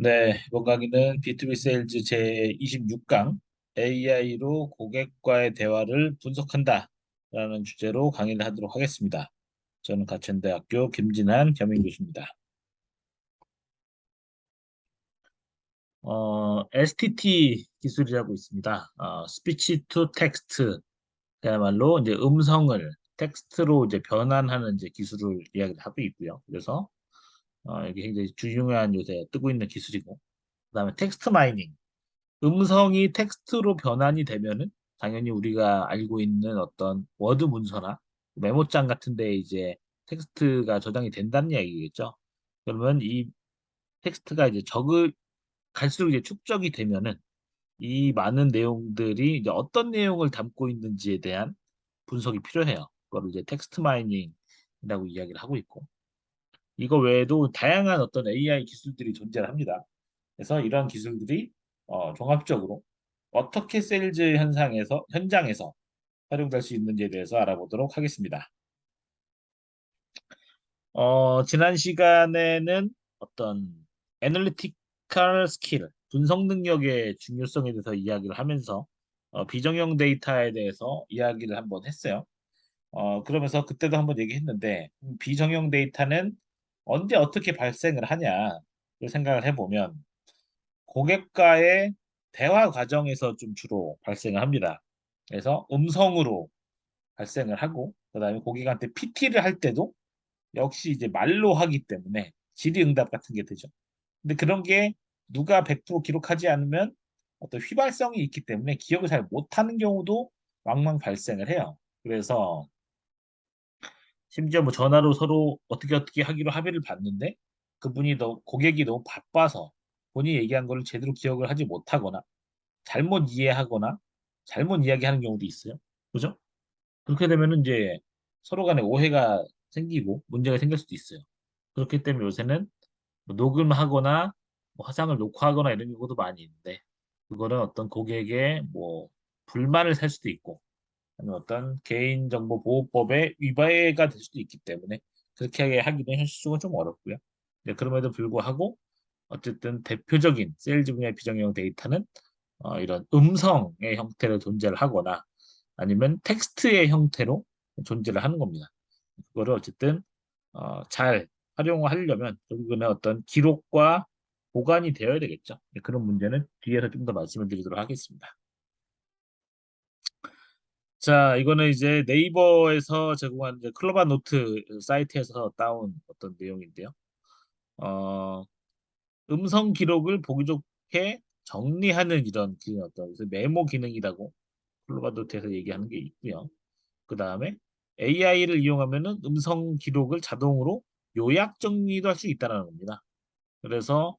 네, 이번 강의는 B2B 세일즈 제26강 AI로 고객과의 대화를 분석한다 라는 주제로 강의를 하도록 하겠습니다. 저는 가천대학교 김진한 겸임교수입니다. STT 기술이라고 있습니다. 스피치 투 텍스트, 그야말로 이제 음성을 텍스트로 이제 변환하는 이제 기술을 이야기를 하고 있고요. 그래서 이게 굉장히 중요한 요새 뜨고 있는 기술이고, 그다음에 텍스트 마이닝. 음성이 텍스트로 변환이 되면은 당연히 우리가 알고 있는 어떤 워드 문서나 메모장 같은 데 이제 텍스트가 저장이 된다는 이야기겠죠. 그러면 이 텍스트가 이제 갈수록 이제 축적이 되면은 이 많은 내용들이 이제 어떤 내용을 담고 있는지에 대한 분석이 필요해요. 그걸 이제 텍스트 마이닝이라고 이야기를 하고 있고, 이거 외에도 다양한 어떤 AI 기술들이 존재를 합니다. 그래서 이러한 기술들이 종합적으로 어떻게 세일즈 현장에서 활용될 수 있는지에 대해서 알아보도록 하겠습니다. 지난 시간에는 어떤 애널리티컬 스킬, 분석 능력의 중요성에 대해서 이야기를 하면서 비정형 데이터에 대해서 이야기를 한번 했어요. 그러면서 그때도 한번 얘기했는데 비정형 데이터는 언제 어떻게 발생을 하냐 생각을 해보면 고객과의 대화 과정에서 좀 주로 발생을 합니다. 그래서 음성으로 발생을 하고, 그다음에 고객한테 PT를 할 때도 역시 이제 말로 하기 때문에 질의응답 같은 게 되죠. 근데 그런 게 누가 100% 기록하지 않으면 어떤 휘발성이 있기 때문에 기억을 잘 못하는 경우도 왕왕 발생을 해요. 그래서 심지어 뭐 전화로 서로 어떻게 어떻게 하기로 합의를 봤는데 고객이 너무 바빠서 본인이 얘기한 거를 제대로 기억을 하지 못하거나 잘못 이해하거나 잘못 이야기하는 경우도 있어요. 그죠? 그렇게 되면은 이제 서로 간에 오해가 생기고 문제가 생길 수도 있어요. 그렇기 때문에 요새는 뭐 녹음하거나 뭐 화상을 녹화하거나 이런 경우도 많이 있는데 그거는 어떤 고객의 뭐 불만을 살 수도 있고 아니면 어떤 개인정보보호법에 위배가 될 수도 있기 때문에 그렇게 하기는 현실적으로 좀 어렵고요. 네, 그럼에도 불구하고 어쨌든 대표적인 세일즈 분야의 비정형 데이터는 이런 음성의 형태로 존재를 하거나 아니면 텍스트의 형태로 존재를 하는 겁니다. 그거를 어쨌든 잘 활용하려면 결국에는 어떤 기록과 보관이 되어야 되겠죠. 네, 그런 문제는 뒤에서 좀 더 말씀을 드리도록 하겠습니다. 자, 이거는 이제 네이버에서 제공한 이제 클로바 노트 사이트에서 따온 어떤 내용인데요. 어, 음성 기록을 보기 좋게 정리하는 이런 기능 어떤 그래서 메모 기능이라고 클로바 노트에서 얘기하는 게 있고요. 그 다음에 AI를 이용하면은 음성 기록을 자동으로 요약 정리도 할 수 있다는 겁니다. 그래서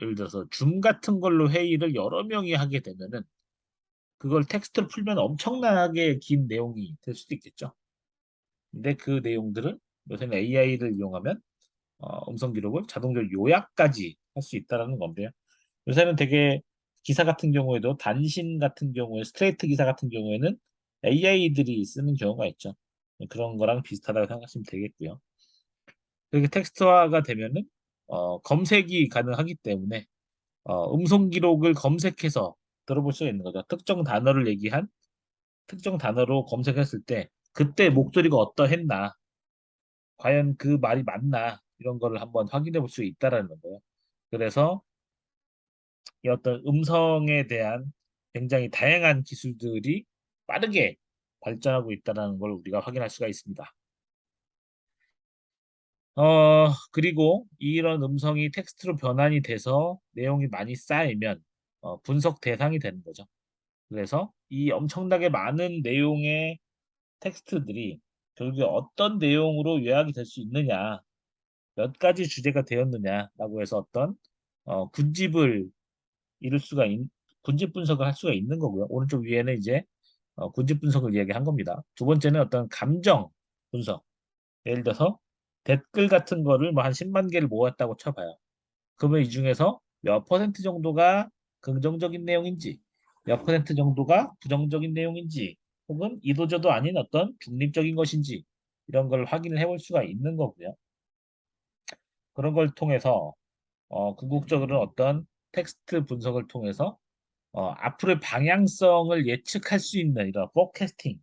예를 들어서 줌 같은 걸로 회의를 여러 명이 하게 되면은 그걸 텍스트로 풀면 엄청나게 긴 내용이 될 수도 있겠죠. 근데 그 내용들을 요새는 AI를 이용하면 음성 기록을 자동적으로 요약까지 할 수 있다는 건데요. 요새는 되게 기사 같은 경우에도 단신 같은 경우에 스트레이트 기사 같은 경우에는 AI들이 쓰는 경우가 있죠. 그런 거랑 비슷하다고 생각하시면 되겠고요. 그렇게 텍스트화가 되면은 검색이 가능하기 때문에 음성 기록을 검색해서 들어볼 수가 있는 거죠. 특정 단어를 얘기한 특정 단어로 검색했을 때 그때 목소리가 어떠했나, 과연 그 말이 맞나 이런 거를 한번 확인해 볼 수 있다라는 거예요. 그래서 이 어떤 음성에 대한 굉장히 다양한 기술들이 빠르게 발전하고 있다는 걸 우리가 확인할 수가 있습니다. 그리고 이런 음성이 텍스트로 변환이 돼서 내용이 많이 쌓이면 분석 대상이 되는 거죠. 그래서 이 엄청나게 많은 내용의 텍스트들이 결국에 어떤 내용으로 요약이 될 수 있느냐, 몇 가지 주제가 되었느냐라고 해서 어떤 군집을 이룰 수가 있, 군집 분석을 할 수가 있는 거고요. 오른쪽 위에는 이제 군집 분석을 이야기한 겁니다. 두 번째는 어떤 감정 분석. 예를 들어서 댓글 같은 거를 뭐 한 10만 개를 모았다고 쳐봐요. 그러면 이 중에서 몇 퍼센트 정도가 긍정적인 내용인지, 몇 퍼센트 정도가 부정적인 내용인지, 혹은 이도저도 아닌 어떤 중립적인 것인지 이런 걸 확인을 해볼 수가 있는 거고요. 그런 걸 통해서 궁극적으로는 어떤 텍스트 분석을 통해서 앞으로의 방향성을 예측할 수 있는 이런 포캐스팅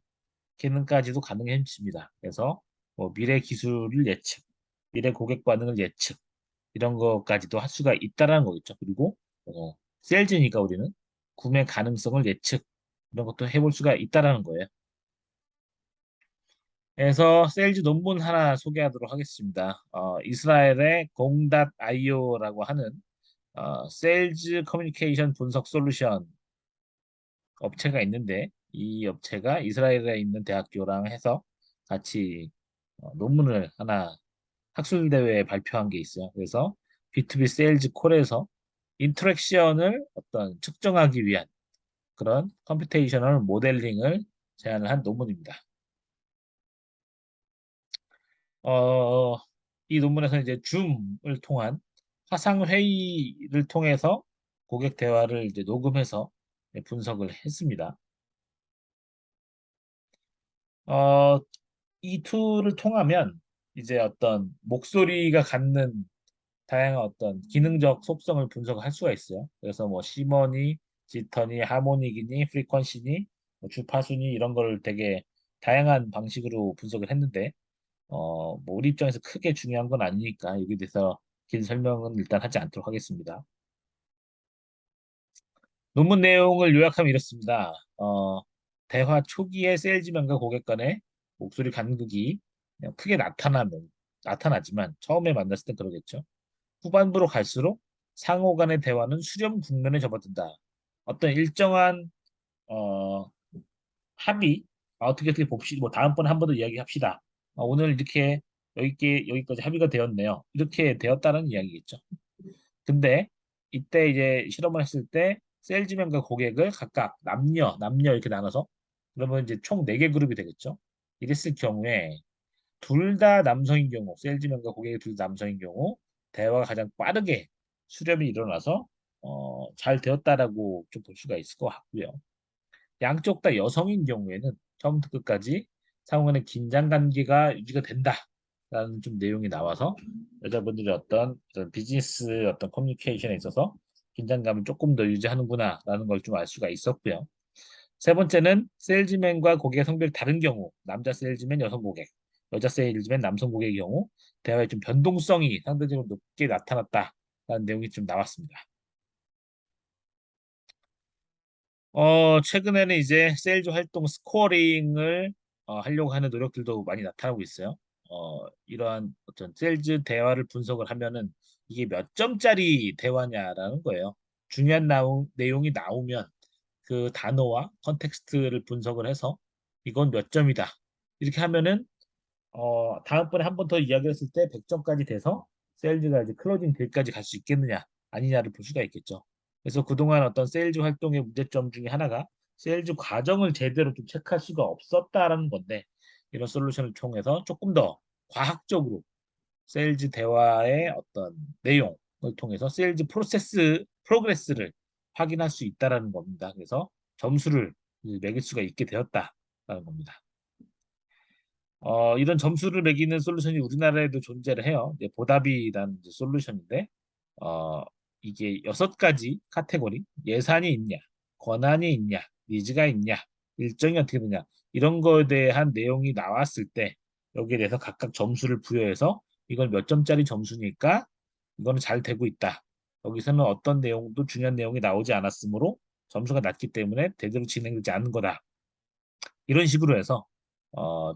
기능까지도 가능해집니다. 그래서 뭐 미래 기술을 예측, 미래 고객 반응을 예측 이런 것까지도 할 수가 있다라는 거겠죠. 그리고 세일즈니까 우리는 구매 가능성을 예측 이런 것도 해볼 수가 있다라는 거예요. 그래서 세일즈 논문 하나 소개하도록 하겠습니다. 이스라엘의 공.io라고 하는 세일즈 커뮤니케이션 분석 솔루션 업체가 있는데 이 업체가 이스라엘에 있는 대학교랑 해서 같이 논문을 하나 학술 대회에 발표한 게 있어요. 그래서 B2B 세일즈 콜에서 인터랙션을 어떤 측정하기 위한 그런 컴퓨테이셔널 모델링을 제안을 한 논문입니다. 어, 이 논문에서 이제 줌을 통한 화상 회의를 통해서 고객 대화를 이제 녹음해서 분석을 했습니다. 어, 이 툴을 통하면 이제 어떤 목소리가 갖는 다양한 어떤 기능적 속성을 분석할 수가 있어요. 그래서 뭐 시머니, 지터니, 하모닉이니, 프리퀀시니, 뭐 주파수니 이런 걸 되게 다양한 방식으로 분석을 했는데 뭐 우리 입장에서 크게 중요한 건 아니니까 여기에 대해서 긴 설명은 일단 하지 않도록 하겠습니다. 논문 내용을 요약하면 이렇습니다. 대화 초기에 세일즈맨과 고객 간의 목소리 간극이 그냥 크게 나타나지만 처음에 만났을 때 그러겠죠. 후반부로 갈수록 상호 간의 대화는 수렴 국면에 접어든다. 어떤 일정한 어, 합의 어떻게 봅시다. 뭐 다음번에 한 번 더 이야기합시다. 오늘 이렇게 여기까지 합의가 되었네요. 이렇게 되었다는 이야기겠죠. 근데 이때 이제 실험을 했을 때 세일즈맨과 고객을 각각 남녀 이렇게 나눠서 그러면 이제 총 4개 그룹이 되겠죠. 이랬을 경우에 둘 다 남성인 경우, 세일즈맨과 고객이 둘 다 남성인 경우 대화가 가장 빠르게 수렴이 일어나서 잘 되었다라고 좀 볼 수가 있을 것 같고요. 양쪽 다 여성인 경우에는 처음부터 끝까지 상호 간의 긴장 관계가 유지가 된다라는 좀 내용이 나와서 여자분들이 어떤 비즈니스 어떤 커뮤니케이션에 있어서 긴장감을 조금 더 유지하는구나라는 걸 좀 알 수가 있었고요. 세 번째는 세일즈맨과 고객의 성별이 다른 경우, 남자 세일즈맨, 여성 고객, 여자 세일즈맨, 남성 고객의 경우 대화의 좀 변동성이 상대적으로 높게 나타났다라는 내용이 좀 나왔습니다. 최근에는 이제 세일즈 활동 스코어링을 하려고 하는 노력들도 많이 나타나고 있어요. 이러한 어떤 세일즈 대화를 분석을 하면은 이게 몇 점짜리 대화냐라는 거예요. 중요한 내용이 나오면 그 단어와 컨텍스트를 분석을 해서 이건 몇 점이다. 이렇게 하면은 다음번에 한 번 더 이야기했을 때 100점까지 돼서 세일즈가 이제 클로징 딜까지 갈 수 있겠느냐 아니냐를 볼 수가 있겠죠. 그래서 그동안 어떤 세일즈 활동의 문제점 중에 하나가 세일즈 과정을 제대로 좀 체크할 수가 없었다라는 건데 이런 솔루션을 통해서 조금 더 과학적으로 세일즈 대화의 어떤 내용을 통해서 세일즈 프로그레스를 확인할 수 있다라는 겁니다. 그래서 점수를 매길 수가 있게 되었다라는 겁니다. 이런 점수를 매기는 솔루션이 우리나라에도 존재를 해요. 이제 보답이라는 이제 솔루션인데, 어, 이게 6가지 카테고리, 예산이 있냐, 권한이 있냐, 니즈가 있냐, 일정이 어떻게 되냐, 이런 거에 대한 내용이 나왔을 때, 여기에 대해서 각각 점수를 부여해서 이건 몇 점짜리 점수니까 이거는 잘 되고 있다. 여기서는 어떤 내용도 중요한 내용이 나오지 않았으므로 점수가 낮기 때문에 제대로 진행되지 않는 거다. 이런 식으로 해서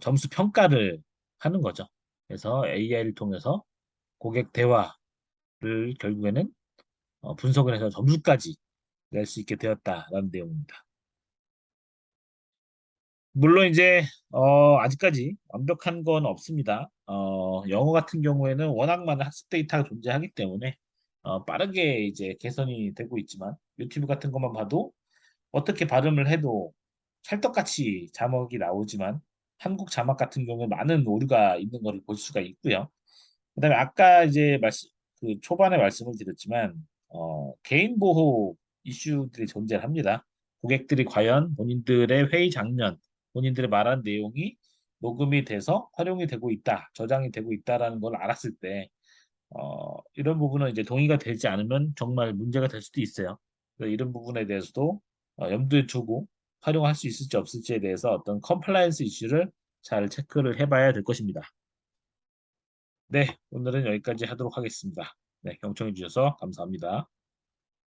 점수 평가를 하는 거죠. 그래서 AI를 통해서 고객 대화를 결국에는 분석을 해서 점수까지 낼 수 있게 되었다라는 내용입니다. 물론 이제 아직까지 완벽한 건 없습니다. 영어 같은 경우에는 워낙 많은 학습 데이터가 존재하기 때문에 빠르게 이제 개선이 되고 있지만 유튜브 같은 것만 봐도 어떻게 발음을 해도 찰떡같이 자막이 나오지만 한국 자막 같은 경우에 많은 오류가 있는 것을 볼 수가 있고요. 그다음에 아까 이제 그 초반에 말씀을 드렸지만 개인 보호 이슈들이 존재합니다. 고객들이 과연 본인들의 회의 장면, 본인들의 말한 내용이 녹음이 돼서 활용이 되고 있다, 저장이 되고 있다라는 걸 알았을 때 이런 부분은 이제 동의가 되지 않으면 정말 문제가 될 수도 있어요. 그래서 이런 부분에 대해서도 염두에 두고 활용할 수 있을지 없을지에 대해서 어떤 컴플라이언스 이슈를 잘 체크를 해봐야 될 것입니다. 네, 오늘은 여기까지 하도록 하겠습니다. 네, 경청해 주셔서 감사합니다.